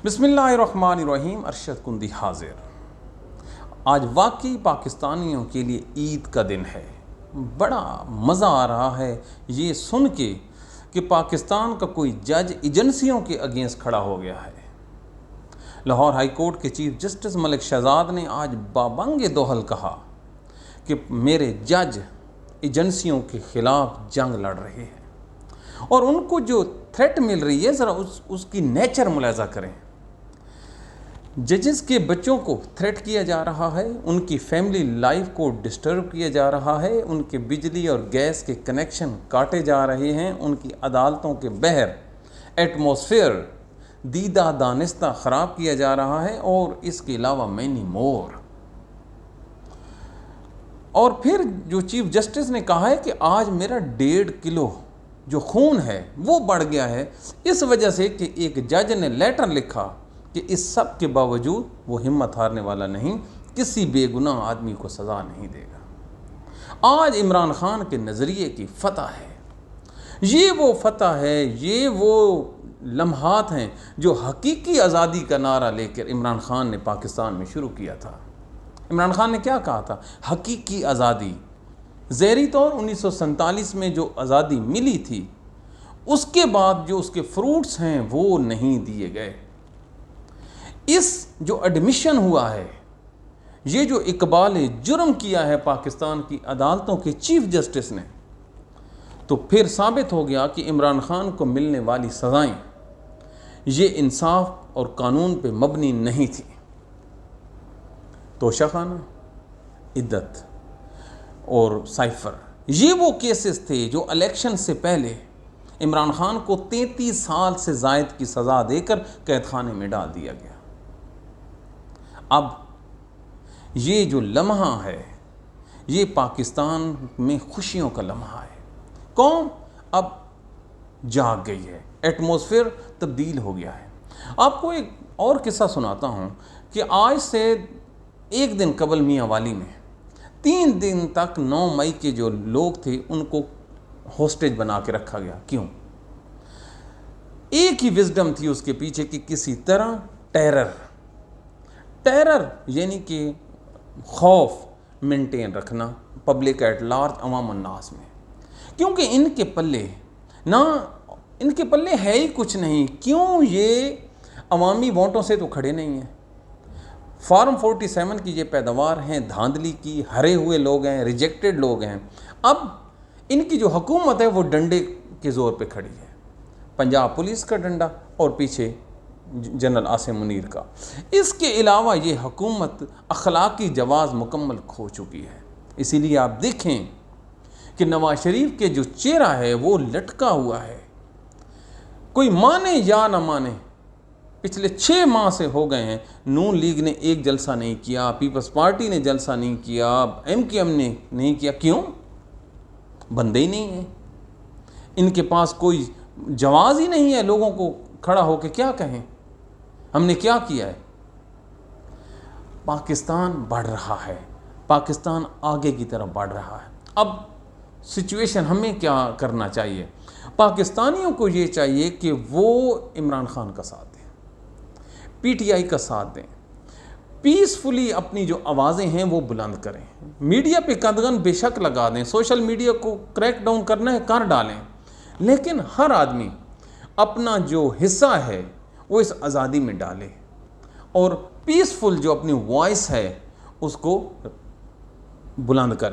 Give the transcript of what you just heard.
बिस्मिल्लाहिर्रहमानिर्रहीम। अरशद कुंदी हाजिर। आज वाकई पाकिस्तानियों के लिए ईद का दिन है। बड़ा मज़ा आ रहा है ये सुन के कि पाकिस्तान का कोई जज एजेंसियों के अगेंस्ट खड़ा हो गया है। लाहौर हाई कोर्ट के चीफ जस्टिस मलिक शहजाद ने आज बाबंग दोहल कहा कि मेरे जज एजेंसियों के ख़िलाफ़ जंग लड़ रहे हैं और उनको जो थ्रेट मिल रही है ज़रा उसकी नेचर मुलाजा करें। जजेस के बच्चों को थ्रेट किया जा रहा है, उनकी फैमिली लाइफ को डिस्टर्ब किया जा रहा है, उनके बिजली और गैस के कनेक्शन काटे जा रहे हैं, उनकी अदालतों के बहर एटमॉस्फेयर दीदा दानिस्ता ख़राब किया जा रहा है और इसके अलावा मैनी मोर। और फिर जो चीफ जस्टिस ने कहा है कि आज मेरा 1.5 किलो जो खून है वो बढ़ गया है, इस वजह से कि एक जज ने लेटर लिखा कि इस सब के बावजूद वो हिम्मत हारने वाला नहीं, किसी बेगुनाह आदमी को सज़ा नहीं देगा। आज इमरान खान के नज़रिए की फ़तह है। ये वो फ़तह है, ये वो लम्हात हैं जो हकीकी आज़ादी का नारा लेकर इमरान खान ने पाकिस्तान में शुरू किया था। इमरान खान ने क्या कहा था? हकीकी आज़ादी। ज़हरी तौर 1947 में जो आज़ादी मिली थी उसके बाद जो उसके फ्रूट्स हैं वो नहीं दिए गए। इस जो एडमिशन हुआ है, ये जो इकबाल जुर्म किया है पाकिस्तान की अदालतों के चीफ जस्टिस ने, तो फिर साबित हो गया कि इमरान खान को मिलने वाली सज़ाएं ये इंसाफ और कानून पे मबनी नहीं थी। तोशाखाना, इद्दत और साइफर, ये वो केसेस थे जो इलेक्शन से पहले इमरान खान को 33 साल से ज़ायद की सज़ा देकर कैद खाने में डाल दिया गया। अब ये जो लम्हा है ये पाकिस्तान में खुशियों का लम्हा है। कौम अब जाग गई है, एटमॉस्फेयर तब्दील हो गया है। आपको एक और किस्सा सुनाता हूँ कि आज से एक दिन कबल मियाँ वाली में 3 दिन तक 9 मई के जो लोग थे उनको होस्टेज बना के रखा गया। क्यों? एक ही विजडम थी उसके पीछे कि किसी तरह टेरर यानी कि खौफ मेंटेन रखना पब्लिक एट लार्ज, अवाम अन्नास में, क्योंकि इनके पल्ले है ही कुछ नहीं। क्यों? ये अवामी वोटों से तो खड़े नहीं हैं। फार्म 47 की ये पैदावार हैं, धांधली की, हरे हुए लोग हैं, रिजेक्टेड लोग हैं। अब इनकी जो हुकूमत है वो डंडे के ज़ोर पे खड़ी है। पंजाब पुलिस का डंडा और पीछे जनरल आसिम मुनीर का। इसके अलावा ये हुकूमत अखलाकी जवाज़ मुकम्मल खो चुकी है। इसीलिए आप देखें कि नवाज शरीफ के जो चेहरा है वो लटका हुआ है। कोई माने या ना माने, पिछले 6 माह से हो गए हैं, नून लीग ने एक जलसा नहीं किया, पीपल्स पार्टी ने जलसा नहीं किया, MKM ने नहीं किया। क्यों? बंदे ही नहीं हैं। इनके पास कोई जवाज़ ही नहीं है लोगों को खड़ा होकर क्या कहें, हमने क्या किया है। पाकिस्तान बढ़ रहा है, पाकिस्तान आगे की तरफ बढ़ रहा है। अब सिचुएशन हमें क्या करना चाहिए? पाकिस्तानियों को ये चाहिए कि वो इमरान खान का साथ दें, PTI का साथ दें, पीसफुली अपनी जो आवाज़ें हैं वो बुलंद करें, मीडिया पे कदगन बेशक लगा दें, सोशल मीडिया को क्रैक डाउन करना है कर डालें, लेकिन हर आदमी अपना जो हिस्सा है वो इस आज़ादी में डाले और पीसफुल जो अपनी वॉइस है उसको बुलंद करे।